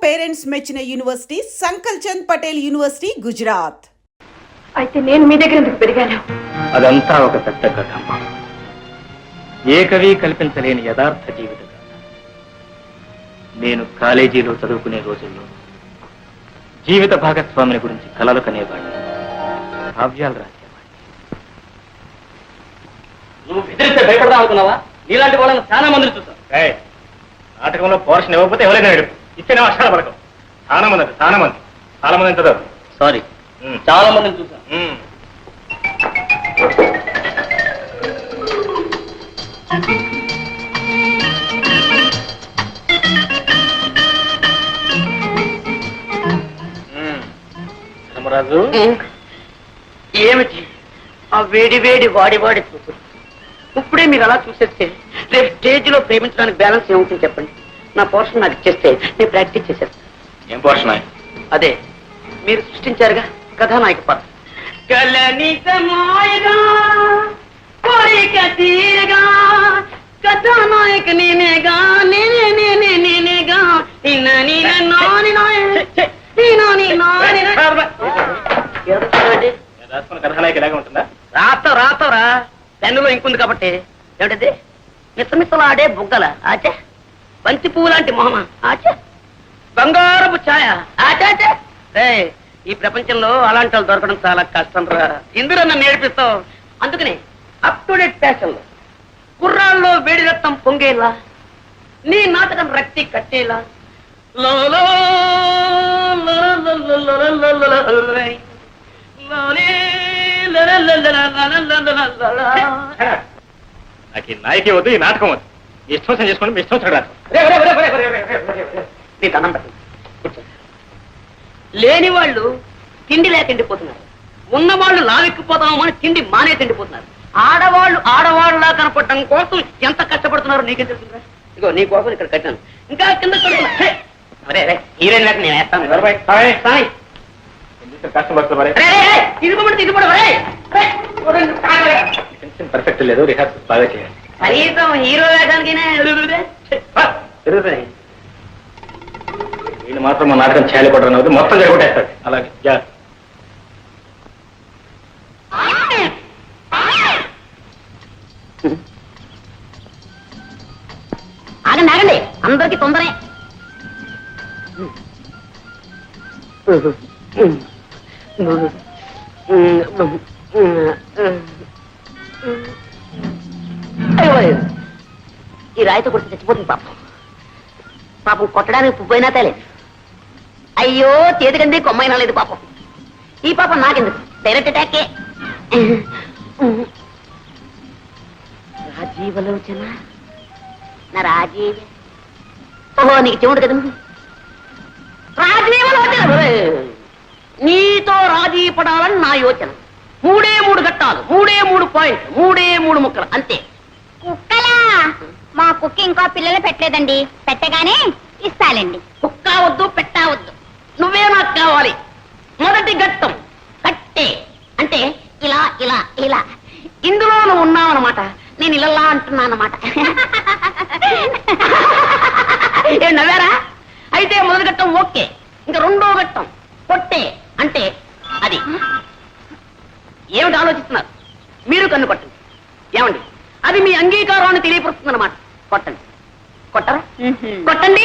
Parents మెచ్చిన university సంకల్ Chand Patel university Gujarat. అయితే నేను మీ దగ్గర ఎందుకు పెరిగాను? అదంతా ఒక పెద్ద కథ. ఏ కవి కల్పించలేని యథార్థ జీవిత కథ. నేను కాలేజీలో చదువుకునే రోజుల్లో జీవిత భాగస్వామిని గురించి కలలు కనేవాడిని, కావ్యాలు రాసేవాడిని. నువ్వు బెదిరిస్తే భయపడదాం అనుకున్నావా? నీలాంటి వాళ్ళని చాలా మందిని చూసావు. నాటకంలో పోర్షన్ ఇవ్వకపోతే ఎవరైనా ఇచ్చిన వర్షాల పడకం. చాలా మంది చదవరు. సారీ, చాలా మందిని చూసాను. ధర్మరాజు, ఏమిటి ఆ వేడి వేడి వాడి చూపు? ఇప్పుడే మీరు అలా చూసేస్తే రేపు స్టేజ్ లో ప్రేమించడానికి బ్యాలెన్స్ ఏముంటుంది చెప్పండి. నా పోర్షన్ నాకు ఇచ్చేస్తే నేను ప్రాక్టీస్ చేసేస్తాను. ఏం పోర్షన్? అదే మీరు సృష్టించారుగా కథానాయక పాత్ర. కథానాయక నేనేగా నేనేగా కథానాయక ఇలాగే ఉంటుందా? రాతరా పెన్నులో ఇంకుంది కాబట్టి. ఏమిటది? మిసమిసలాడే బుగ్గల ఆచే, బంతి పువ్వు లాంటి మొహమ ఆచే, బంగారపు ఛాయ ఆచాచే. ఈ ప్రపంచంలో అలాంటి వాళ్ళు దొరకడం చాలా కష్టం రా. ఇందులో నన్ను నేర్పిస్తావు. అందుకని అప్ టు డేట్ ఫ్యాషన్ లో కుర్రాల్లో వేడి రక్తం పొంగేలా, నీ నాటకం రక్తి కట్టేలా నాకు ఈ నాయకి వద్దు, ఈ నాటకం వద్దు. మీ ఇష్టం చేసుకోండి, మీ ఇష్టం చూడాలి. నీ దండం పెట్టండి. లేని వాళ్ళు తిండి లేక తిండిపోతున్నారు, ఉన్నవాళ్ళు లావెక్కిపోతాము అని తిండి మానే తిండిపోతున్నారు. ఆడవాళ్ళలా కనపడటం కోసం ఎంత కష్టపడుతున్నారో నీకే తెలుసురా. ఇగో నీ కోసం ఇక్కడ కట్టాను, ఇంకా కింద హీరోయిన్ లేక నేను వేస్తాను. పర్ఫెక్ట్ లేదు, రిహార్సల్ బాగా చేయాలి. కనీసం హీరో వేయడానికి వీళ్ళు మాత్రం మా నాటకం చేయాలి కూడా మొత్తం జరగొట్టేస్తాడు. అలాగే ఆగండి, అందరికి తొందరే. ఈ రాయితో కొట్టి చచ్చిపోతుంది పాపం కొట్టడానికి పువ్వైనా తేలేదు. అయ్యో చేతికంది కొమ్మైనా లేదు పాపం. ఈ పాపం నాకెందుకు, డైరెక్ట్ అటాకే. రాజీవలోచన నా రాజీవ. ఓహో నీకు చెవుడు కదా. రాజీవలోచన నీతో రాజీ పడాలని నా యోచన. 3 ఘట్టాలు, 3 పాయింట్లు, 3 ముక్కలు అంతే. కుక్కలా? మా కుక్క ఇంకా పిల్లలు పెట్టలేదండి, పెట్టగానే ఇస్తాలండి. కుక్క వద్దు, పెట్టవద్దు, నువ్వే నాకు కావాలి. మొదటి ఘట్టం కట్టే, అంటే ఇలా ఇలా ఇలా. ఇందులో నువ్వు ఉన్నావన్నమాట, నేను ఇలా అంటున్నానమాట. ఏం నవ్వారా? అయితే మొదటి ఘట్టం ఓకే. ఇంకా 2వ ఘట్టం కొట్టే, అంటే అది. ఏమిటి ఆలోచిస్తున్నారు? మీరు కన్ను కొట్టండి. ఏమండి, అది మీ అంగీకారాన్ని తెలియపరుస్తుంది అన్నమాట. కొట్టండి. కొట్టరా? కొట్టండి.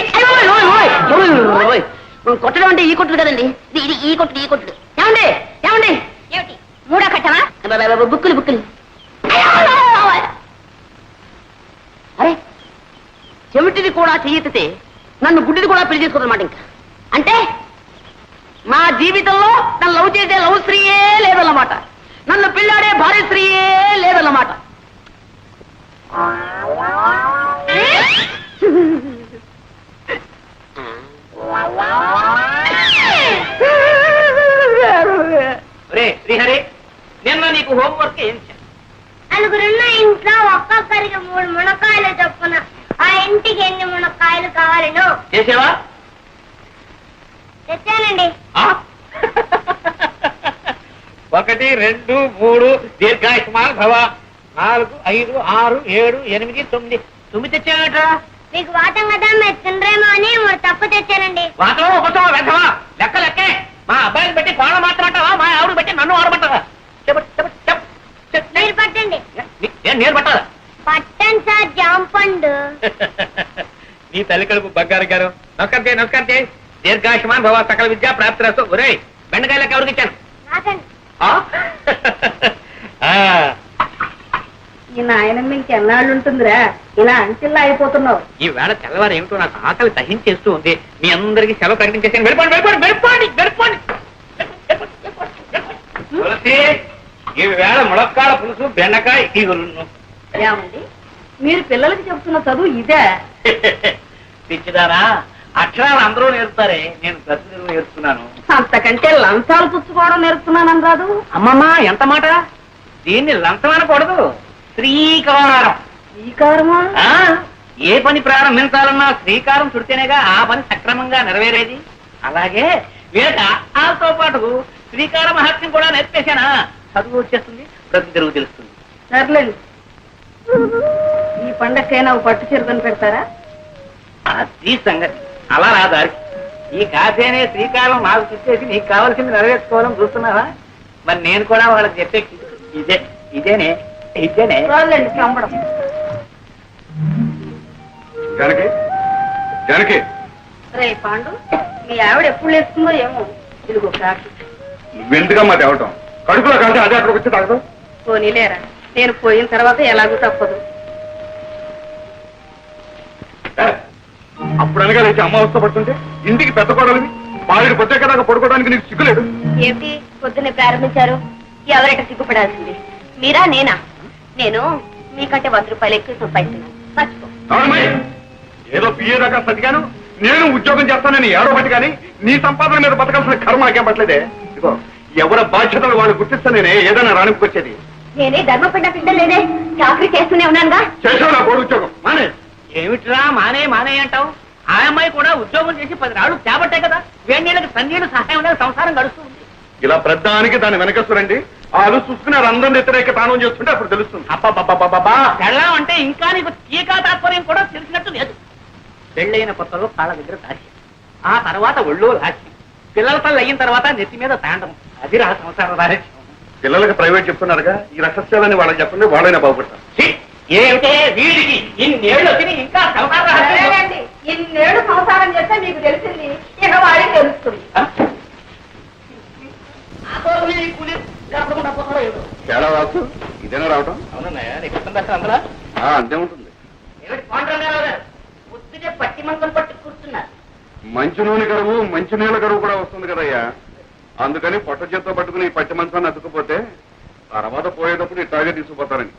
కొట్టడం అంటే ఈ కొట్టుడు కదండి, ఇది ఈ కొట్టుడు. ఏమండి ఏమండి, ఏమిటి 3వ ఘట్టమా? బుక్కులు. అరే, చెవిటిది కూడా చెయ్యెత్తితే నన్ను గుడ్డిది కూడా పెళ్లి చేసుకోదన్నమాట. ఇంకా అంటే మా జీవితంలో నన్ను లవ్ చేసే లవ్ స్త్రీయే లేదన్నమాట, నన్ను పెళ్ళాడే భార్య స్త్రీయే లేదన్నమాట. శ్రీహరి, నిన్న నీకు హోంవర్క్ ఏం చేశాను? నలుగురున్న ఇంట్లో ఒక్కొక్కరికి 3 మునక్కాయలు చొప్పున ఆ ఇంటికి ఎన్ని మునక్కాయలు కావాలను చేసేవా? తెచ్చానండి. 1 2 3 దీర్ఘాయుష్మాన్ భవ. 4 5 6 7 8 9 తెచ్చానట. మీకు వాటం కదా మీరు తినరేమో అని 3 తప్పు తెచ్చానండి. వాటం కలికడుపు బంగారు గారు నమస్కారం చేయి నమస్కారం చేయి. దీర్ఘాయుష్మాన్ భవ సకల విద్యా ప్రాప్తి రస్తు. ఒరే బెండకాయలకు ఎవరికి ఇచ్చాను? నాకండి. ఆ? ఆ, ఈ నాయనమ్మ ఇంకెన్నాళ్ళు ఉంటుందిరా, ఇలా అంచెల్లా అయిపోతున్నావు. ఈ వేళ తెల్లవారు ఏమిటో నాకు ఆకలి దహించేస్తూ ఉంది. మీ అందరికి సెలవు ప్రకటించేసాను. వెళ్ళిపోండి వెళ్ళిపోండి వెళ్ళిపోండి వెళ్ళిపోండి. తులసి, ఈ వేళ ములక్కాడ పులుసు బెండకాయ ఈగులును. ఏమండి, మీరు పిల్లలకి చెబుతున్న చదువు ఇదే? పిచ్చిదారా, అక్షరాలు అందరూ నేర్పుతారే, నేను ప్రతిదిన నేర్చుకున్నాను. అంతకంటే లంచాలు పుచ్చుకోవడం నేర్పుతున్నానని రాదు. అమ్మమ్మా ఎంత మాట! దీన్ని లంచం అనకూడదు, శ్రీకారం. శ్రీకారమా? ఆ, ఏ పని ప్రారంభించాలన్నా శ్రీకారం చుడితేనేగా ఆ పని సక్రమంగా నెరవేరేది. అలాగే వీళ్ళకి ఆతో పాటు శ్రీకార మహత్యం కూడా నేర్పేశానా, చదువు వచ్చేస్తుంది, ప్రతి తెలుగు తెలుస్తుంది. సర్లేదు, ఈ పండగకైనా ఓ పట్టు చీర కొని పెడతారా? అది సంగతి. అలా రా దారికి. ఈ కాసేనే శ్రీకారం నాకు చూసేసి నీకు కావాల్సింది నెరవేర్చుకోవాలని చూస్తున్నావా? మరి నేను కూడా వాళ్ళకి చెప్పే ఇదే ఇదేనే ఇదేనే. రాళ్ళండి చంపడం. జానకి, జానకి, రే పాండు, మీ ఆవిడ ఎప్పుడు లేస్తుందో ఏమో. ఇదిగో కాకి. నువ్వెందుకమ్మా తేవటం? కడుపులో కలిసి అదే అక్కడికి వచ్చి తాగదు. పోనీలేరా, నేను పోయిన తర్వాత ఎలాగూ తప్పదు. అప్పుడు అనగా లేచి అమ్మ అవస్థ పడుతుంటే ఇంటికి పెద్ద కోడలివి బావిడి పొద్దుదాకా పడుకోవడానికి నీకు సిగ్గులేదు. ఏమిటి పొద్దున్నే ప్రారంభించారు? ఎవరైనా సిగ్గుపడాల్సింది మీరా నేనా? నేను మీకంటే 100 రూపాయలు ఎక్కువ సంపాదిస్తున్నాను, మర్చిపో. అవునమ్మాయి, ఏదో పిఏ దాకా సతిగాను, నేను ఉద్యోగం చేస్తానని ఏడో బట్టి కానీ నీ సంపాదన మీద బతకాల్సిన కర్మ నాకేం పట్టలేదే. ఇదిగో ఎవరి బాధ్యతలు వాళ్ళు గుర్తిస్తా నేనే ఏదైనా రాణికొచ్చేది. నేనే ధర్మపిండ పిండలేదే, చాకరీ చేస్తూనే ఉన్నానుగా. చేసావు నా కోడి ఉద్యోగం మానే. ఏమిట్రా మానే మానే అంటావు? ఆ అమ్మాయి కూడా ఉద్యోగం చేసి 10 రాళ్ళు చేపట్టే కదా, వేణీళ్ళకి సన్నీళ్ళు సహాయం సంసారం గడుస్తుంది. ఇలా ప్రధానికి దాని వెనకస్తురండి వాళ్ళు చూసుకున్నారు అందరం వ్యతిరేక తానం చేస్తుంటే అప్పుడు తెలుస్తుంది. అబ్బా పెళ్ళం అంటే ఇంకా నీకు టీకా తాత్పర్యం కూడా తెలిసినట్టు లేదు. పెళ్ళైన కొత్తలో కాళ్ళ దగ్గర దాచి, ఆ తర్వాత ఒళ్ళో లాచి, పిల్లల తల్లి అయిన తర్వాత నెత్తి మీద తాండం. అది రా సంసార రహస్యం. పిల్లలకి ప్రైవేట్ చెప్తున్నారుగా, ఈ రహస్యాలని వాళ్ళకి చెప్పండి, వాళ్ళైనా బాగుపడతారు. ఛీ, ఏమిటే వీడికి ఇన్నేళ్ళు వచ్చి ఇంకా సంసార రహస్యం? సరేనండి, ఇన్నేళ్ళు సంసారం చేస్తే మీకు తెలిసింది, ఇక వాడికి తెలుస్తుంది. తేడా రాసు ఇదేనా రావటం? అవునన్నయ్య, నీకు ఇష్టం దర్శనం అందరా? అంతే ఉంటుంది. ఏమిటి పాండురంగారావు గారు పొద్దునే పట్టి మంకం పట్టి కూర్చున్నారు? మంచి నూనె కరువు మంచి నీళ్ళ కరువు కూడా వస్తుంది కదయ్యా, అందుకని పొట్ట చేత్తో పట్టుకుని ఈ పట్టి మంచాన్ని అతుక్కుపోతే తర్వాత పోయేటప్పుడు ఇట్లాగే తీసుకుపోతారని.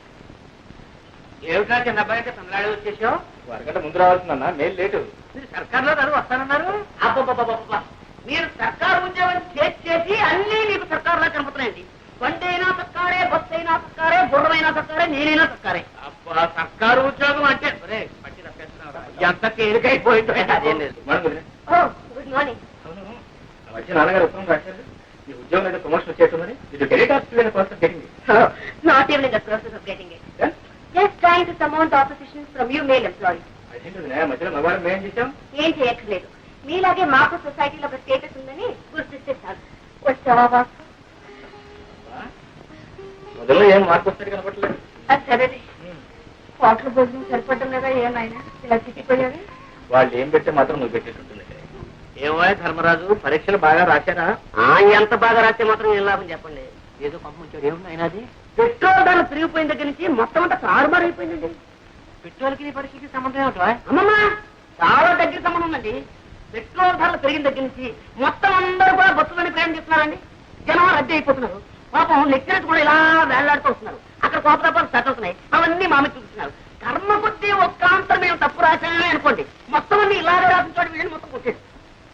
ఏమిటా చిన్న అబ్బాయి అంటే తమిళనాడు వచ్చేసావు? వరగంట ముందు రావాల్సిందన్నా, నేను లేటు. మీరు సర్కార్లో చదువు వస్తానన్నారు. అబ్బబ్బబ్బబ్బబ్బ, మీరు సర్కారు ఉద్యోగం చేసి అన్ని మీకు సర్కారులా కనపడుతున్నాయండి. బండైనా సర్కారే, బస్సు అయినా సర్కారే, గుర్రమైనా సర్కారే, నేనైనా సర్కారే. అబ్బా, సర్కారు ఉద్యోగం అంటే పట్టి తప్పేస్తున్నావురా. ఎంత తేలికైపోయిందో. అదేం లేదు. ఓ గుడ్ మార్నింగ్. వచ్చి నాన్నగారు ఉత్తరం రాశారు, ఈ ఉద్యోగం అయితే ప్రమోషన్ వచ్చేస్తుందని. ఇది డైరెక్ట్ ఆఫీస్ ప్రాసెస్ జరిగింది. Not even in the process of getting it. Just trying to some opposition from you male employees. అదేంటి మధ్యలో మగవారు మేం చేశాం. ఏం చేయక్కర్లేదు, మీలాగే మాకు సొసైటీలో ఒక స్టేటస్ ఉందని గుర్తిస్తే చాలు. వచ్చావా బాసు? మొదల్లో ఏం మార్పు వస్తాడు కనపడలేదు. అది సరేది, హోటల్ భోజనం సరిపడడం లేదా ఏమైనా ఇలా చిక్కిపోయావి? వాళ్ళు ఏం పెడితే మాత్రం నువ్వు పెట్టేటట్టుంది. ఏమో ధర్మరాజు, పరీక్షలు బాగా రాశారా? ఎంత బాగా రాస్తే మాత్రం ఏం లాభం చెప్పండి. ఏదో పంపించాడు. ఏముంది అయినా అది? పెట్రోల్ ధరలు పెరిగిపోయిన దగ్గర నుంచి మొత్తం అంతా తారుమారు అయిపోయిందండి. పెట్రోల్కి నీ పరీక్షకి సంబంధం ఏమిటో? అమ్మమ్మ, చాలా దగ్గర సంబంధం ఉందండి. పెట్రోల్ ధరలు పెరిగిన దగ్గర నుంచి మొత్తం అందరూ కూడా బస్సులని ప్రయాణం చేస్తున్నారండి. జనం రద్దీ అయిపోతున్నారు. పాపం లెక్చరర్స్ కూడా ఇలా వేళ్లాడుతూ వస్తున్నారు. అక్కడ కోపతాపాలు సెట్ అవుతున్నాయి, అవన్నీ మామ చూస్తున్నారు. కర్మ కొద్దీ ఒక్కాంతరం మేము తప్పు రాశామే అనుకోండి, మొత్తం అన్ని ఇలాగే రాసించాడు వీళ్ళని మొత్తం కొట్టేది.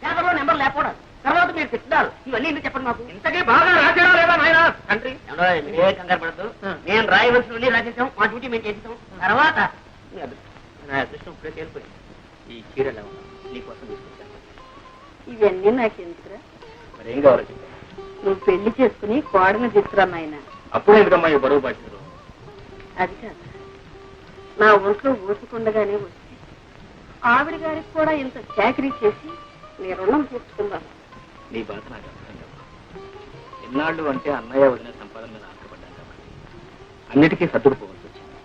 పేపర్లో నెంబర్ లేకపోవడం, తర్వాత మీరు తిట్టారు, ఇవన్నీ ఎందుకు చెప్పండి మాకు. ఇంతకీ బాగా రాశాడా లేదా నాయన తండ్రి? ఏ కంగారు పడద్దు, నేను రాయవలసినవన్నీ రాసేసాం, మా డ్యూటీ మేము చేసేసాం. తర్వాత నా అదృష్టం ఇప్పుడే తేలిపోయింది. ఈ చీరలు నీకోసం తీసుకొచ్చాను. ఇవన్నీ నాకెందుకురా? మరి ఏం కావాలో చెప్పాను. నువ్వు పెళ్లి చేసుకుని కోడని తీసుకురా నాయన. అప్పుడు ఎందుకమ్మా ఈ బరువు బాధ్యతలు? అది కాదు, నా ఒంట్లో ఊసుకుండగానే వచ్చి ఆవిడ గారికి కూడా ఇంత చాకరీ చేసి నీ రుణం తీర్చుకుందాను. నీ బాధ నాకు అర్థం కాదు. ఎన్నాళ్ళు అంటే అన్నయ్య వదిన సంపాదన మీద ఆశపడ్డాను కాబట్టి అన్నిటికీ సర్దుకుపోవాల్సి వచ్చింది.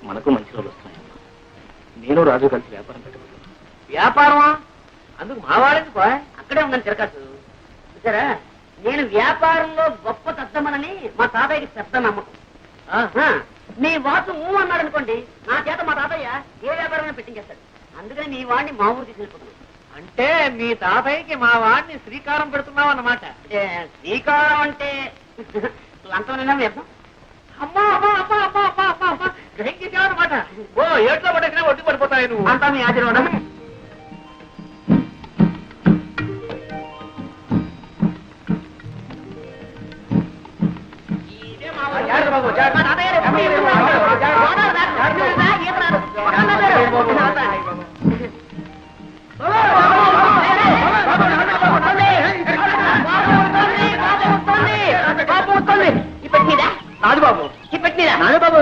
మనకు మంచి రోజులు వస్తున్నాయమ్మా. నేను రాజు కలిసి వ్యాపారం పెట్టబోతున్నాను. వ్యాపారమా? అందుకు మా వాడెందుకు? అక్కడే ఉందని తిరగచ్చు చూసారా. నేను వ్యాపారంలో గొప్ప తద్దమనని మా తాతయ్యకి పెద్ద నమ్మకం. మీ వాసు అన్నాడు అనుకోండి, నా చేత మా తాతయ్య ఏ వ్యాపారమైనా పెట్టించేస్తాడు. అందుకని మీ వాడిని మా ఊరు తీసుకెళ్ళిపోతున్నాను. అంటే మీ తాతయ్యకి మా వాడిని శ్రీకారం పెడుతున్నావు అన్నమాట. అంటే శ్రీకారం అంటే లంచమైనా వ్యర్థం. అమ్మా అమ్మా అమ్మా అమ్మా అమ్మా అమ్మా అమ్మా గ్రహించేసావు అన్నమాట. ఓ ఏట్లో పట్టేసినా ఒడ్డు పడిపోతాయి నువ్వు. అంతా మీ ఆశీర్వాదం. జాగ్రత్త బాబు, జాగ్రత్త. మా తాతయ్య రేపు పొద్దున్న గోదావరి దాటి ఈత రాదు. నాదు బాబు, ఇప్పటిదా నాదు బాబు.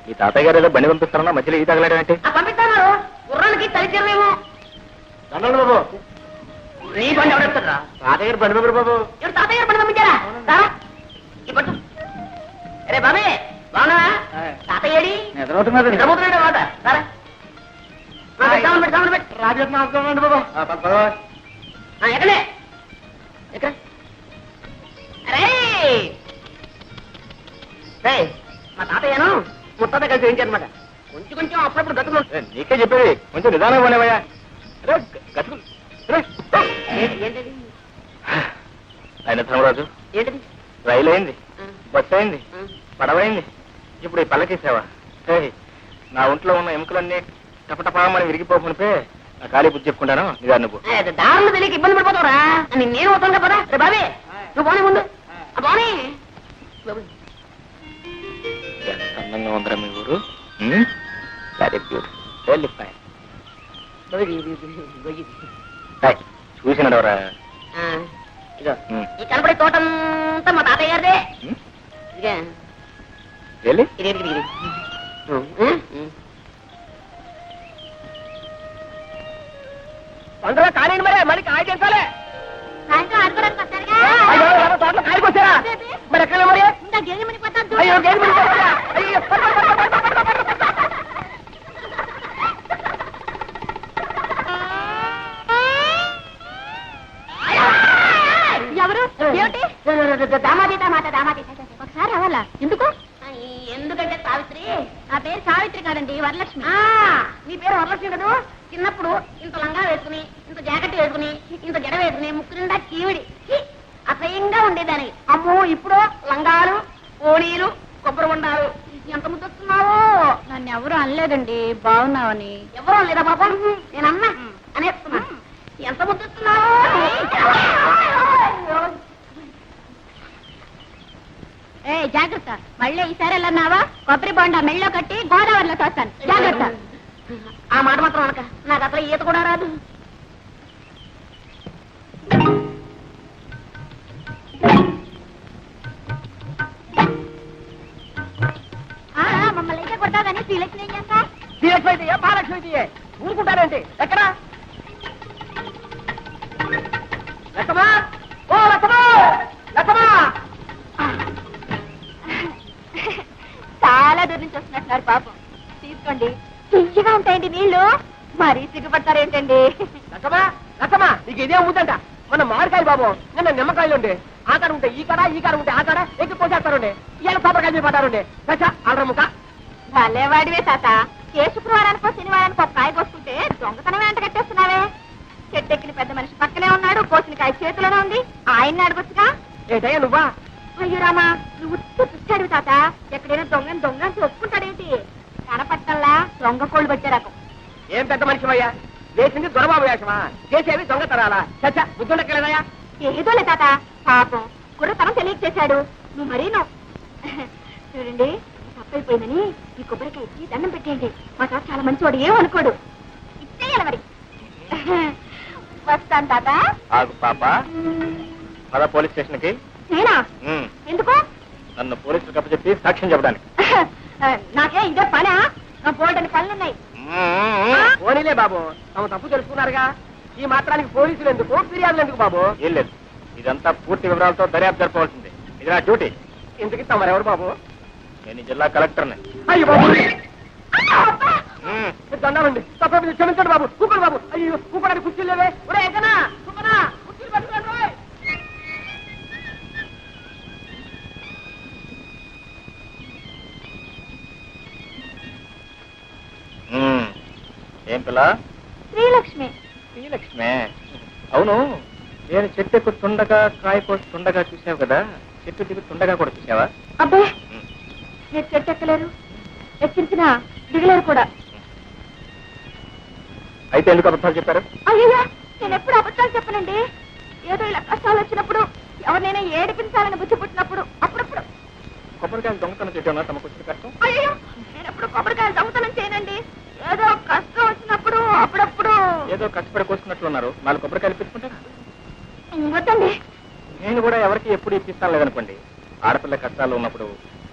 మీ తాతయ్య గారు ఏదో బండి పంపిస్తారన్నా మధ్యలో ఈ తగలడం ఏంటి? పంపిస్తాను. గుర్రానికి తలిచేమేమో. దండండి బాబు. నీ బండి ఎవడెత్తారా? తాతయ్య గారు బండి పంపారు బాబు. ఎవరు తాతయ్య గారు బండి పంపించారా? సారా ఈ పట్టు. అరే బాబే బాగున్నా? తాతయ్యడి నిద్రపోతున్నాడు మాట. సారా రాజేంద్ర బాబు. ఎక్కడే ఎక్కడ? అరే మా తాతయ్యను ముత్తాత కలిసి వేయించారనమాట. కొంచెం కొంచెం అప్పుడప్పుడు గతులు. నీకే చెప్పేది కొంచెం నిదానం పోనేవయ్యా. ఏంటది ఆయన ధర్మరాజు, ఏంటది? రైలు అయింది, బస్సు అయింది, పడవైంది, ఇప్పుడు ఈ పల్లకి సేవ. నా ఒంట్లో ఉన్న ఎముకలన్నీ టపటపామని విరిగిపోకునిపే నా ఖాళీ బుద్ధి చెప్పుకుంటాను. నిదా నువ్వు దారులు తెలియక ఇబ్బంది పడిపోతావురా. నేను వస్తాను కదా. రే బాబే నువ్వు పోనీ ముందు. పోనీ ఎంత అందంగా ఉందిరా మీ ఊరు. Very beautiful, very fine. చూసినాడవరా? ఇదో ఈ కనపడే తోటంతా మా తాతయ్య గారిదే. ఇదిగా వెళ్ళి ఇది ఇది ఇది తొందరగా కానివ్వండి మరి, మళ్ళీ కాయ చేస్తాలే. సాయంత్రం ఆడుకోవడానికి వస్తారుగా? తోటలో కాయకు వచ్చారా? మరి ఎక్కడ మరి? ఇంకా గేదె మునిగిపోతాను. అయ్యో గేదె మునిగిపోతుందా? అయ్యో. ఎవరు? ఏమిటి? దామాదీత మాట దామాదీత. ఒకసారి రావాలా? ఎందుకు? ఎందుకంటే సావిత్రి. నా పేరు సావిత్రి కాదండి, వరలక్ష్మి. నీ పేరు వరలక్ష్మి కదా. చిన్నప్పుడు ఇంత లంగా వేసుకుని, ఇంత జాకెట్ వేసుకుని, ఇంత జడ వేసుకుని, ముక్కు నిండా కీవిడి అసహ్యంగా ఉండేదాన్ని. అమ్మో ఇప్పుడు లంగాలు, ఓణీలు, కొబ్బరి ఉండాలు. ఎంత ముద్దొస్తున్నావో. నన్ను ఎవరు అనలేదండి, బాగున్నావని. ఎవరో లేదా పాపం, నేనన్నా అనేస్తున్నా. ఎంత ముద్దొస్తున్నావో. ఏ జాగ్రత్త, మళ్ళీ ఈసారి వెళ్ళన్నావా కొబ్బరి బొండ మెళ్ళో కట్టి గోదావరిలో తోస్తాను. జాగ్రత్త. ఆ మాట మాత్రం అనక, నాకు అసలు ఈత కూడా రాదు. మమ్మల్ని అయితే కొడతావు కానీ శ్రీలక్ష్మి ఏం చేస్తా? శ్రీలక్ష్మి అయితే మహాలక్ష్మి అయితే ఊరుకుంటారేంటి? ఎక్కడా లక్ష్మా? ఓ లక్ష్మా, లక్ష్మా. చాలా దూరం నుంచి వస్తున్నట్టున్నారు పాపం. తీసుకోండి, తీయగా ఉంటాయండి నీళ్లు. మరీ సిగ్గుపడతారేంటండి? లక్ష్మా, లక్ష్మా, నీకు ఇదే అమ్ముతుంట. మన మామిడికాయలు బాబు, నిన్న నిమ్మకాయలు ఉండే. ఆ కాడ ఉంటే ఈ కాడ, ఈ కాడ ఉంటే ఆ కాడ ఎక్కి పోసేస్తారుండే. ఇవాళ కొబ్బరికాయలు పడ్డారుండే. దశ అల్రముక. భలేవాడివే తాత. ఏ శుక్రవారానికో శనివారానికో ఒక కాయ కోసుకుంటే దొంగతనమే అంట కట్టేస్తున్నావే. చెట్టెక్కిన పెద్ద మనిషి పక్కనే ఉన్నాడు, కోసిన కాయ చేతిలోనే ఉంది. ఆయన్ని అడగొచ్చుగా. ఏంటయ్యా నువ్వా? అయ్యో రామా, నువ్వు చూస్తాడు తాత. ఎక్కడైనా దొంగని దొంగని ఒప్పుకుంటాడేంటి? కనపట్టల్లా దొంగ కోళ్ళు వచ్చే రకం. ఏం పెద్ద మనిషివయ్యా? వేసింది దొరబాబు వేషమా? చేసేవి దొంగతనాలా? చచ్చ బుద్ధుండక్కలేదయ్యా? ఏదోలే తాత, పాపం కుర్రతనం తెలియక చేశాడు. నువ్వు మరీను. చూడండి, తప్పైపోయిందని ఈ కొబ్బరికాయ ఇచ్చి దండం పెట్టేయండి. మా తాత చాలా మంచివాడు, ఏమనుకోడు. ఇచ్చేయాలి మరి. వస్తాను తాత. ఆగు పాప, పద పోలీస్ స్టేషన్ కి. నేనా? ఎందుకు? నన్ను పోలీసులకు అప్పచెప్పి సాక్ష్యం చెప్పడానికి. నాకే ఇదే పనా? నా పోల్డని పనులున్నాయి. పోనీలే బాబు, తమ తప్పు తెలుసుకున్నారుగా. ఈ మాత్రానికి పోలీసులు ఎందుకు, ఫిర్యాదులు ఎందుకు బాబు? ఏం లేదు, ఇదంతా పూర్తి వివరాలతో దర్యాప్తు జరపవలసింది. ఇది నా డ్యూటీ. ఇంతకి తమరెవరు బాబు? నేను ఈ జిల్లా కలెక్టర్ని. అయ్యో బాబు, దండాలండి తప్ప క్షమించండి బాబు కూపడు బాబు అయ్యో కూపడానికి కుర్చీలు లేవే ఒరే ఎక్కనా కూపనా కుర్చీలు పట్టుకోండి రోయ్. ఏం పిల్ల శ్రీలక్ష్మి. శ్రీలక్ష్మే అవును నేను చెట్టు ఎక్కుతుండగా కాయ కోస్తుండగా చూసావు కదా చెట్టు దిగుతుండగా కూడా చూసావా అబ్బాయి మీరు చెట్టు ఎక్కలేరు, ఎక్కించిన దిగలేరు కూడా. అయితే ఎందుకు అబద్ధాలు చెప్పారు అయ్యో నేను ఎప్పుడు అబద్ధాలు చెప్పనండి. ఏదో ఇలా కష్టాలు వచ్చినప్పుడు ఎవరినైనా ఏడిపించాలని బుద్ధి పుట్టినప్పుడు అప్పుడప్పుడు. కొబ్బరికాయలు దొంగతనం చేయడం తమకు వచ్చిన కష్టం అయ్యో నేను ఎప్పుడు కొబ్బరికాయలు దొంగతనం చేయనండి. ఏదో కష్టం వచ్చినప్పుడు అప్పుడప్పుడు. ఏదో కష్టపడి కోసుకున్నట్లు ఉన్నారు 4 కొబ్బరికాయలు పెట్టుకుంటారా వద్దండి. నేను కూడా ఎవరికి ఎప్పుడు ఇప్పిస్తాను లేదనుకోండి. ఆడపిల్ల కష్టాలు ఉన్నప్పుడు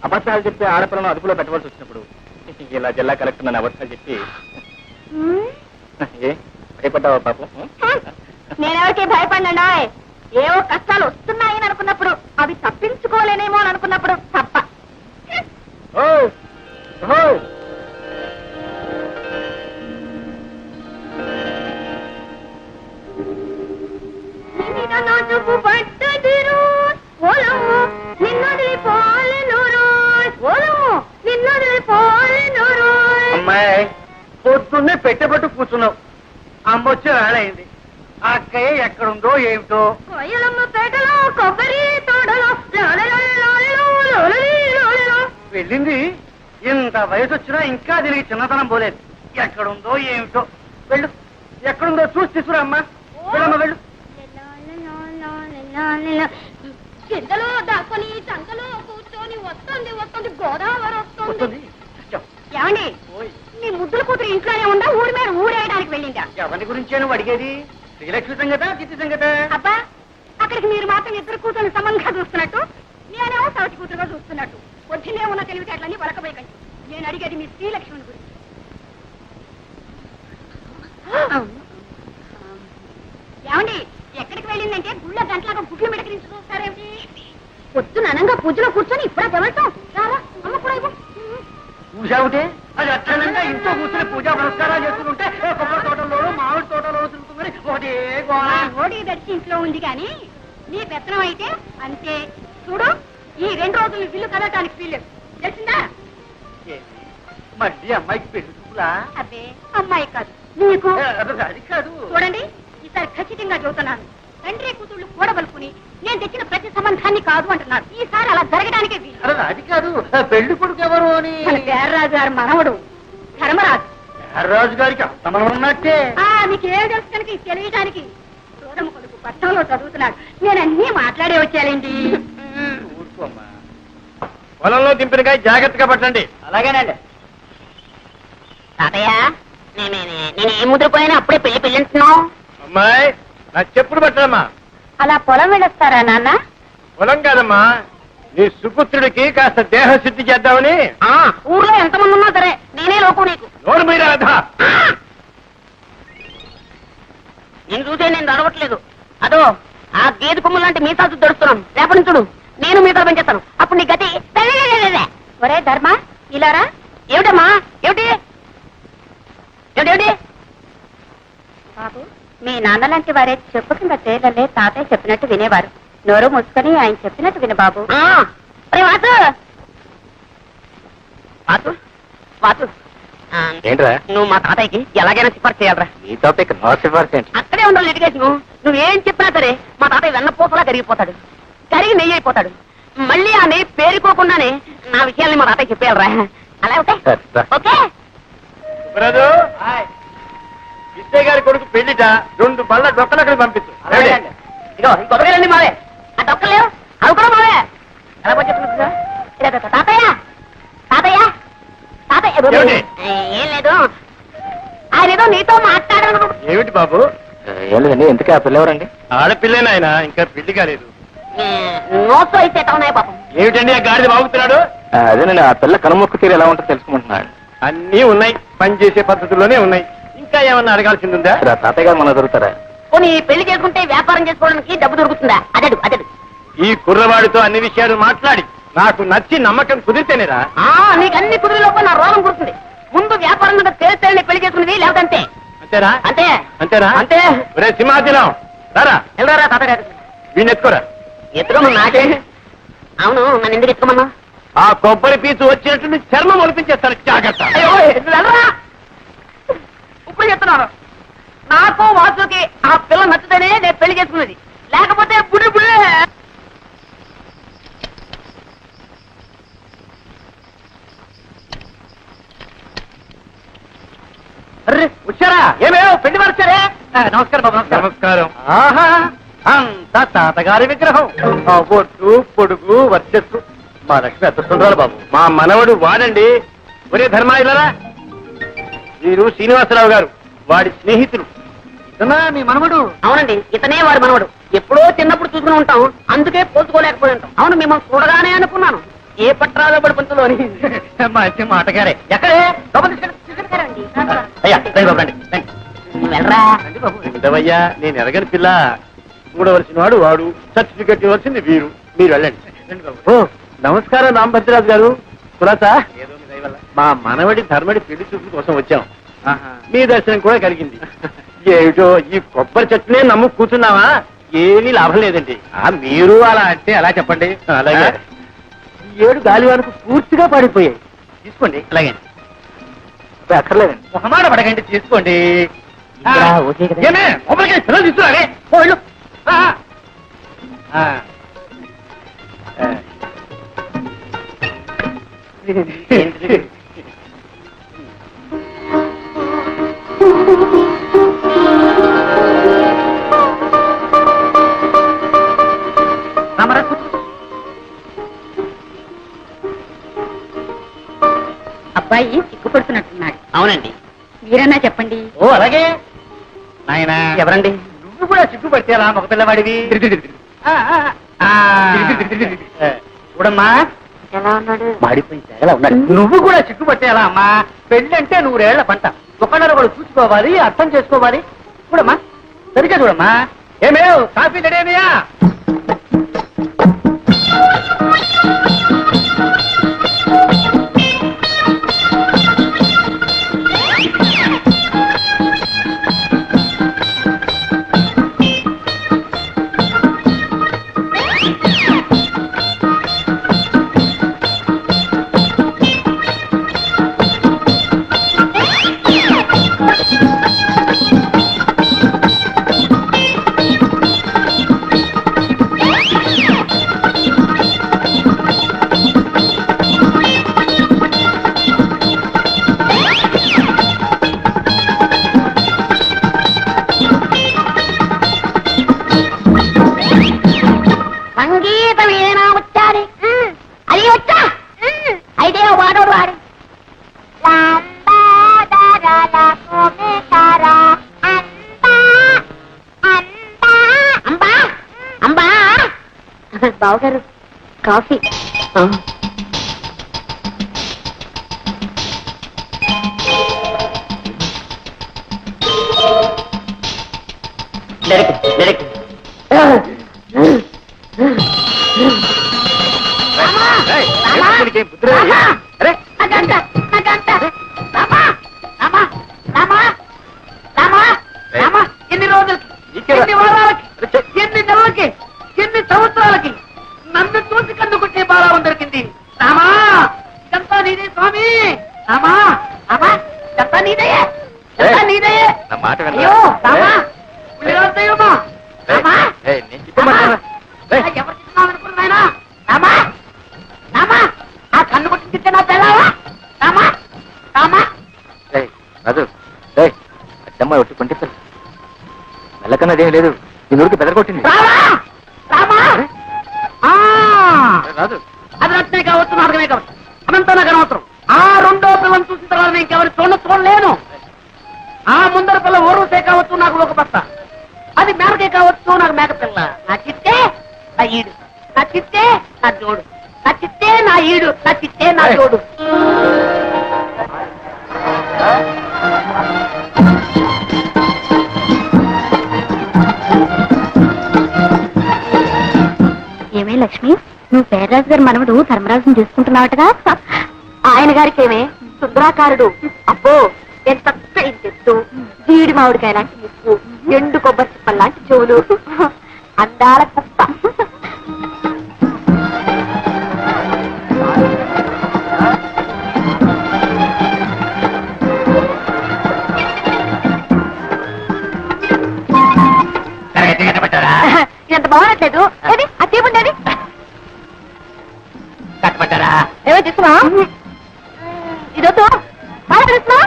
అబద్ధాలు చెప్పి ఆడపిల్లను అదుపులో పెట్టవలసి వచ్చినప్పుడు ఇలా జిల్లా కలెక్టర్ నన్ను అబద్ధాలు చెప్పి ఏ భయపడ్డావా పాపం నేనెవరికి భయపడినా ఏవో కష్టాలు వస్తున్నాయని అనుకున్నప్పుడు అవి తప్పించుకోలేనేమో అని అనుకున్నప్పుడు తప్ప. ఓ ఓ అమ్మాయి పొద్దున్నే పెట్టబట్టు కూర్చున్నావు అమ్మ వచ్చే వేళయింది ఆ అక్కయ్య ఎక్కడుందో ఏమిటో పేటలో కొబ్బరి తోటలో వెళ్ళింది ఇంత వయసు వచ్చినా ఇంకా దీనికి చిన్నతనం పోలేదు ఎక్కడుందో ఏమిటో వెళ్ళు ఎక్కడుందో చూసి తీసుకురా అమ్మా వెళ్ళమ్మా వెళ్ళు కిందలో దాక్కుని చంకలో కూర్చొని వస్తుంది వస్తుంది గోదావరి వస్తుంది. ఏమండి మీ ముద్దుల కూతురు ఇంట్లోనే ఉందా ఊరి మీద ఊరేయడానికి వెళ్ళిందా? ఎవరి గురించి నువ్వు అడిగేది శ్రీలక్ష్మి సంగత చిత్తి సంగత అబ్బా అక్కడికి మీరు మాత్రం ఇద్దరు కూతురు సమంగా చూస్తున్నట్టు నేనేమో సవతి కూతురుగా చూస్తున్నట్టు వచ్చినే ఉన్న తెలివితేటలన్నీ వలకబోయకండి. నేను అడిగేది మీ శ్రీలక్ష్మిని గురించి. ఏమండి ఎక్కడికి వెళ్ళిందంటే గుళ్ళ గంటలాగా గుడ్లు మిడకరించి చూస్తారేమిటి? పొద్దున అనంగా పూజలో కూర్చొని ఇప్పుడే తెవటం రారా అమ్మ కూడా ఇవ్వు. పూజావుటే అది అక్షరంగా ఇంట్లో కూర్చొని పూజా పురస్కారాలు చేస్తుంటే కొబ్బరి తోటలోనూ మామిడి తోటలోనూ తిరుగుతుంది ఒకటే ఓడి దర్శి ఇంట్లో ఉంది కానీ నీ పెత్తనం అయితే అంతే. చూడు ఈ 2 రోజులు ఇల్లు కదటానికి వీల్లేదు తెలిసిందా? మళ్ళీ అమ్మాయికి పెళ్లి చూపులా? అబ్బే అమ్మాయి కాదు నీకు. అది కాదు చూడండి ఈసారి ఖచ్చితంగా చెబుతున్నాను. తండ్రి కూతుళ్ళు కూడబలుకుని నేను తెచ్చిన ప్రతి సంబంధాన్ని కాదు అంటున్నారు. ఈసారి అలా జరగడానికే వీలు. అది కాదు పెళ్లి కొడుకు ఎవరు అని మన పేర్రాజు గారి మనవడు ధర్మరాజు. రాజు గారికి అస్తమనం ఉన్నట్టే. మీకు ఏం తెలుసు కనుక ఇది తెలియడానికి. సోదమ్మ కొడుకు పట్టణంలో చదువుతున్నాడు. నేను అన్నీ మాట్లాడే వచ్చానండి. ఊరుకోమ్మా పొలంలో దింపినకాయ జాగ్రత్తగా పట్టండి. అలాగేనండి. తాతయ్య నేను ఏ ముద్రపోయినా అప్పుడే పెళ్లి అంటున్నావు. అమ్మాయి నా చెప్పుడు పట్టడమ్మా. అలా పొలం వెళ్ళొస్తారా నాన్న? పొలం కాదమ్మా నీ సుపుత్రుడికి కాస్త దేహశుద్ధి చేద్దామని. ఊర్లో ఎంతమంది ఉన్నా సరే నేనే లోకు నీకు. నోరు మీద రాధా. నేను చూసే నేను నడవట్లేదు. అదో ఆ గేదె కొమ్ము లాంటి మీసాలు దొరుకుతున్నాను. రేపటి నుంచి చూడు నేను మీసాలు పెంచేస్తాను. అప్పుడు నీ గతి. ఒరే ధర్మ ఇలారా. ఏమిటమ్మా ఏమిటి ఏమిటి బాబు మీ నాన్న లాంటి వారే చెప్పు కింద తేలలే తాతయ్య చెప్పినట్టు వినేవారు. నోరు మూసుకొని ఆయన చెప్పినట్టు విను బాబు. వాసు వాసు వాసు ఏంట్రా నువ్వు మా తాతయ్యకి ఎలాగైనా సిఫార్సు చేయాలరా. ఈ టాపిక్ నో సిఫార్సు ఏంటి? అక్కడే ఉండవు లిటిగేషన్. నువ్వేం చెప్పినా సరే మా తాతయ్య వెన్నపూసలా కరిగిపోతాడు. కరిగి నెయ్యి అయిపోతాడు. మళ్ళీ ఆ నెయ్యి పేరుకోకుండానే నా విషయాల్ని మా తాతయ్య చెప్పేయాలరా. అలా ఓకే ఓకే. బ్రదు ఇచ్చయ్య గారి కొడుకు పెళ్లిట 2 బళ్ళ డొక్కలు అక్కడ పంపించు. ఇగో ఈ కొబ్బరికాయలన్నీ మావే. ఆ డొక్కలేవు అవి కూడా మావే. ఎలా చెప్తున్నా తాతయ్య తాతయ్య తాతయ్య ఏం లేదు. ఆయన ఏదో నీతో మాట్లాడాను. ఏమిటి బాబు? ఏం లేదండి. ఎందుకే ఆ పిల్లెవరండి? ఆడపిల్లేనాయన ఇంకా పెళ్లి కాలేదు. నోట్స్ అయితే ఉన్నాయి పాపం. ఏమిటండి ఆ గాడిద బాగుతున్నాడు? అదేనండి ఆ పిల్ల కనుమొక్కు తీరు ఎలా ఉంటుందో తెలుసుకుంటున్నాడు. అన్నీ ఉన్నాయి పనిచేసే పద్ధతుల్లోనే ఉన్నాయి. ఇంకా ఏమన్నా అడగాల్సింది ఉందా? తాతయ్య గారు మన దొరుకుతారా? పోనీ పెళ్లి చేసుకుంటే వ్యాపారం చేసుకోవడానికి డబ్బు దొరుకుతుందా? అదడు అదడు. ఈ కుర్రవాడితో అన్ని విషయాలు మాట్లాడి నాకు నచ్చి నమ్మకం కుదిరితేనేరా. నీకు అన్ని కుదిరిలోపు నా రోగం కుడుతుంది. ముందు వ్యాపారం మీద తేలితేళ్ళని పెళ్లి చేసుకునేది లేకపోతే అంతే అంతేరా అంతే అంతేరా అంతే ఒరే సింహాచలం రారా వెళ్ళరా తాతగారు వీణ్ ఎత్తుకోరా ఎత్తుకోమన్నా నాకే అవును నన్ను ఎందుకు ఎత్తుకోమన్నా ఆ కొబ్బరి పీచు వచ్చినట్టు చర్మం ఒలిపించేస్తాను జాగ్రత్త అయ్యో వెళ్ళరా ఇప్పుడు చెప్తున్నారు నాకు వాసుకి ఆ పిల్ల నచ్చుతేనే నేను పెళ్లి చేసుకున్నది లేకపోతే బుడి బుడి వచ్చారా ఏమేమో పెళ్లి వారు వచ్చారే నమస్కారం బాబు నమస్కారం ఆహా అంతా తాతగారి విగ్రహం ఆ బొట్టు పొడుగు వర్చస్సు మా లక్ష్మి అదృష్టంరాలు బాబు. మా మనవడు వాడండి ఒరే ధర్మాయిలరా వీరు శ్రీనివాసరావు గారు వాడి స్నేహితులు ఇతనా మీ మనవడు? అవునండి ఇతనే వాడు మనవడు ఎప్పుడో చిన్నప్పుడు చూసుకుని ఉంటాం అందుకే పోల్చుకోలేకపోయి ఉంటాం అవును మిమ్మల్ని చూడగానే అనుకున్నాను ఏ పట్రాలో పడి పంతులు అని మంచి మాటగారే ఎక్కడే లోపల తీసుకెళ్ళండి. అయ్యా రండి బాబు రండి రండి. వెళ్ళరా రండి బాబు రండి. ఉండవయ్యా నేను ఎరగని పిల్ల చూడవలసిన వాడు వాడు సర్టిఫికెట్ ఇవ్వాల్సింది వీరు మీరు వెళ్ళండి రండి బాబు. ఓ నమస్కారం రాంభద్రరాజు గారు కులాసా ఏదో మీ దయ వల్ల. మా మనవడి ధర్మడి పెళ్లి చూపుల కోసం వచ్చాం ఆహా. మీ దర్శనం కూడా కలిగింది ఏమిటో ఈ కొబ్బరి చెట్టునే నమ్ము కూర్చున్నావా ఏమీ లాభం లేదండి మీరు అలా అంటే అలా చెప్పండి. అలాగే ఈ 7 గాలివానకు పూర్తిగా పడిపోయాయి. తీసుకోండి అలాగే అక్కర్లేదండి మొహమాట పడకండి తీసుకోండి. ఇక్కడ ఓకే కదా? ఏమే కొబ్బరికాయ పిల్లలు తీసుకురారే ఓ వెళ్ళు. ఆ, ఆ. ఆ. రామరా, కూర్చో. అబ్బాయి సిగ్గుపడుతున్నట్టున్నాడు. అవునండి మీరన్నా చెప్పండి. ఓ అలాగే నాయనా ఎవరండి నువ్వు కూడా సిగ్గుపట్టేలా మగ పిల్లవాడివి. ఆ, ఆ, ఆ. చూడమ్మా ఎలా ఉన్నాడు? మాడిపోయి తెగలా ఉన్నాడు. నువ్వు కూడా సిగ్గుపట్టేలా అమ్మా. పెళ్ళంటే 100 ఏళ్ల పంట. ఒకళ్ళొకడు చూసుకోవాలి అర్థం చేసుకోవాలి. చూడమ్మా సరిగ్గా చూడమ్మా. ఏమేవ్ కాఫీ రెడీనయా? సంగీతం ఏనా వచ్చాది? అది వచ్చా అయితే వాడోడు వాడు. అంబా అంబా బావగారు కాఫీ. డైరెక్ట్ ఏయ్, ఏమిటి నీకేం బుద్ధి లేదా? అరే ఎన్ని రోజులకి నీకేరా? ఎన్ని వారాలకి ఎన్ని నెలలకి ఎన్ని సంవత్సరాలకి నన్ను చూసి కన్నుకుంటే బాలావం దొరికింది రామా ఇదంతా నీదే స్వామి రామా రామా ఇదంతా నీదయే ఇదంతా నీదయే నా మాట వినరా? అయ్యో రామా ఏయ్. పులిరాజయ్యమ్మా రామా ఏయ్, నేను చెప్పమంటావా? ఏయ్. ఎవరు చెప్తున్నావు అనుకున్నాయనా రామా రామా ఆ కన్ను కొట్టించితే నా పిల్లవా రామా రామా ఏయ్, రాజు ఏయ్, అచ్చమ్మ ఒట్టి కొంటే పిల్ల మెల్లకన్నదేం లేదు ఈ నూరికి బెదరగొట్టింది. రామా రామా ఆ ఏయ్, రాజు అది రత్నే కావచ్చు నాటకమే కావచ్చు అనంతా నాకు అనవసరం ఆ రెండో పిల్లని చూసిన తర్వాత నేను ఇంకెవరి చూడలేను ఆ ముందర పిల్ల ఊరుసే కావచ్చు నాకు ఒక పత్త అది మేనకే కావచ్చు నాకు మేక పిల్ల నా చిత్తే నా ఈడు నా చిత్తే నా జోడు నా చిత్తే నా ఈడు నా చిత్తే నా జోడు ఏమే లక్ష్మి, నువ్వు పేర్రాజు గారి మనవడు ధర్మరాజుని చేసుకుంటున్నావటగా? ఆయన గారికి ఏమే సుందరాకారుడు. అబ్బో ఎంత ఎత్తు, జీడి మామిడికాయ లాంటి ముక్కు, ఎండు కొబ్బరి చిప్పల్ లాంటి చెవులు, అందాల కుప్ప. ఎంత బాగున్నట్లేదు. ఏది అది తీపుండేది కట్టబడ్డారా? ఏమో తీసుకున్నా. ఇదొద్దు బాగా తెలుసుకున్నా.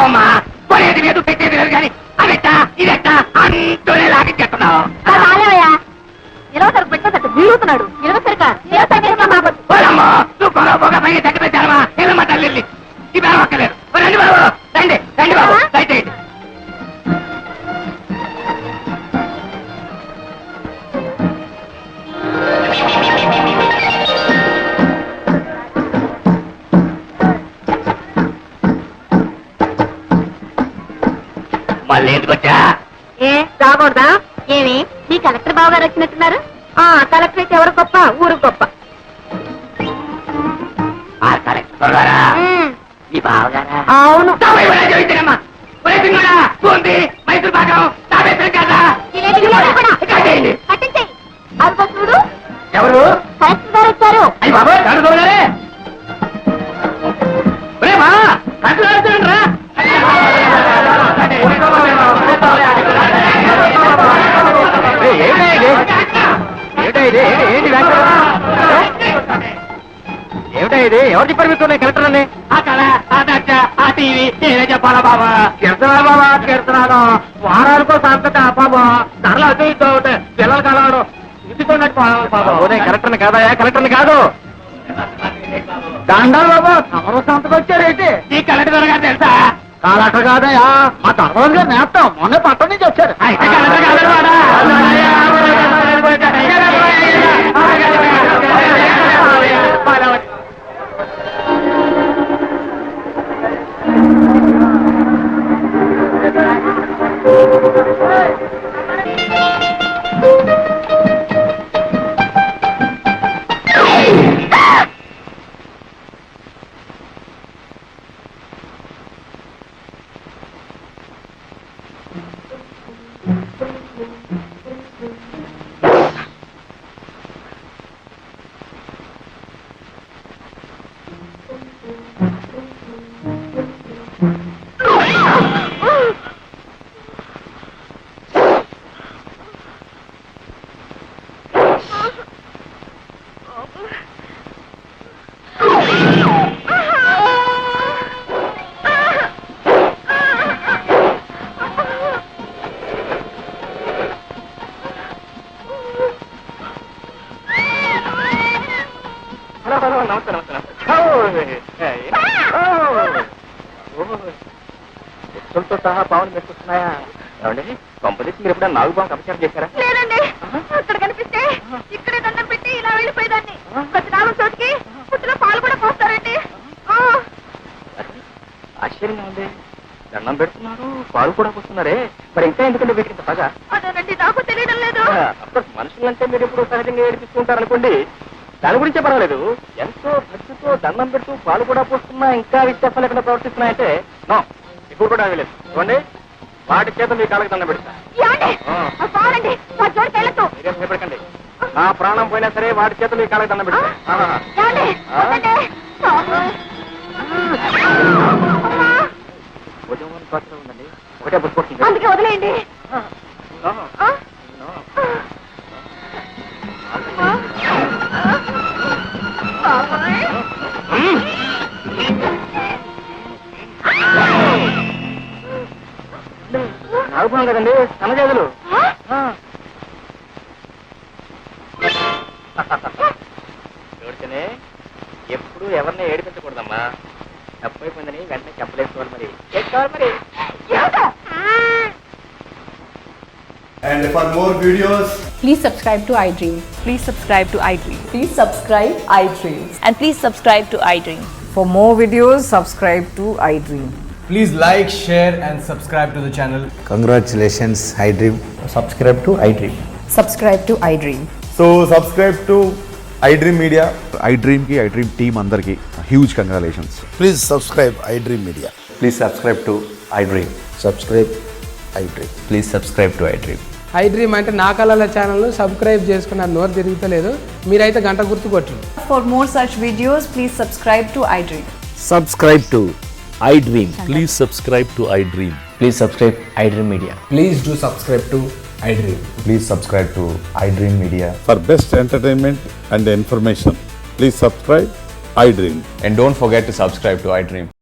అమ్మా కొనేది లేదు, పెట్టేది లేదు కానీ అదెట్టా ఇదెట్టా అంటూనే లాగించేస్తున్నావు. రాలేవయ్యా, ఇరవై సరుకు పెట్టేసట్టు వీలుతున్నాడు. ఇరవై సరికా పోలమ్మా, నువ్వు పొగ పొగ పైన దగ్గర పెట్టారమ్మా. ఏమమ్మా తల్లి ఈ బాబు ఒక్కలేరు. రండి బాబు, రండి రండి బాబు, దయచేయండి. మళ్ళీ ఎందుకు వచ్చా? ఏ రాకూడదా? ఏమి మీ కలెక్టర్ బావ గారు వచ్చినట్టున్నారు? కలెక్టర్ అయితే ఎవరు గొప్ప, ఊరు గొప్ప. ఆ కలెక్టర్ గారా? మీ బావగారా? అవును. మైసూర్ పాకం కట్టించేయి. అది చూడు, ఎవరు? కలెక్టర్ గారు వచ్చారు. అయ్యి బాబు కడు చూడలే రా. ఏమిటా ఇది? ఎవరు చెప్పారు మీకు కలెక్టర్ అని? ఆ కళ, ఆ దర్శ, ఆ టీవీ ఏదో చెప్పాలా బాబా? కెడుతున్నాను బాబా, కెడుతున్నాను. వారానికో సంతట బాబా, ధరలు అటు ఇటు అవుతాయి. పిల్లలు కలవడం ఇదికున్నట్టు బాబా. కలెక్టర్ని కాదయా, కలెక్టర్ని కాదు. దండాలు బాబా, తమరు సంతకు వచ్చారేంటి? ఈ కలెక్టర్ గారు తెలుసా? కలెక్టర్ కాదయా, మా ధర్మరాజు గారు నేస్తాం. మొన్న పట్టణం నుంచి వచ్చారు. అయితే కలెక్టర్ కాదు వాడా? పుట్టులతో సహా పావులు మెచ్చుకున్నాయా? ఏమండి, కొంపదీసి మీరు ఎప్పుడైనా నాగుబాబు అపచారం చేశారా? లేదండి, అక్కడ కనిపిస్తే ఇక్కడే దండం పెట్టి ఇలా వెళ్ళిపోయేదాన్ని. ప్రతి నాలుగు చోటికి పుట్టిన పాలు కూడా పోస్తారండి. ఆశ్చర్యంగా ఉంది. దండం పెడుతున్నారు, పాలు కూడా పోస్తున్నారే. మరి ఇంకా ఎందుకంటే వీటికి ఇంత పగ? అదేనండి, నాకు తెలియడం లేదు. మనుషులంటే మీరు ఎప్పుడు సహజంగా ఏడిపిస్తుంటారు అనుకోండి, దాని గురించే పర్వాలేదు. ఎంతో భక్తితో దండం పెడుతూ పాలు కూడా పోస్తున్నా ఇంకా విశ్వాసం లేకుండా ప్రవర్తిస్తున్నాయంటే నో, ఇప్పుడు కూడా వెళ్ళలేదు. చూడండి, వాటి చేత మీ కాళ్ళకి దండం పెడతా. పాలండి, మా చోటుకి వెళ్ళొద్దు. మీరేం భయపడకండి, నా ప్రాణం పోయినా సరే వాటి చేత మీ కాళ్ళకి దండం పెడతా. ఉదయం పాత్ర ఉందండి, ఒకటే బుద్ధి. అందుకే వదిలేయండి. నాగుపాం కదండి, సన్నజాజులు. చూడితేనే ఎప్పుడు ఎవరిని ఏడిపించకూడదమ్మా. తప్పైపోయిందని వెంటనే చెప్పలేసుకోవాలి. మరి చేసుకోవాలి మరి. And for more videos, Please subscribe to iDream. Please subscribe to iDream. Please subscribe iDream. And please subscribe to iDream. For more videos, subscribe to iDream. please like, share and subscribe to the channel. Congratulations, iDream. Subscribe to iDream. Subscribe to iDream. So subscribe to iDream Media. iDream team అందరికి huge congratulations. Please subscribe iDream Media. Please subscribe to iDream. Subscribe iDream. Please subscribe to iDream. iDream అంటే నా కళల ఛానల్ను subscribe చేసుకున్నారు, నోరు తిరుగుతలేదు. మీరైతే గంట గుర్తు కొట్టండి. For more such videos, please subscribe to iDream. Subscribe to iDream. Please subscribe to iDream. Please subscribe iDream Media. Please do subscribe to iDream. Please subscribe to iDream Media. For best entertainment and information, please subscribe iDream. And don't forget to subscribe to iDream.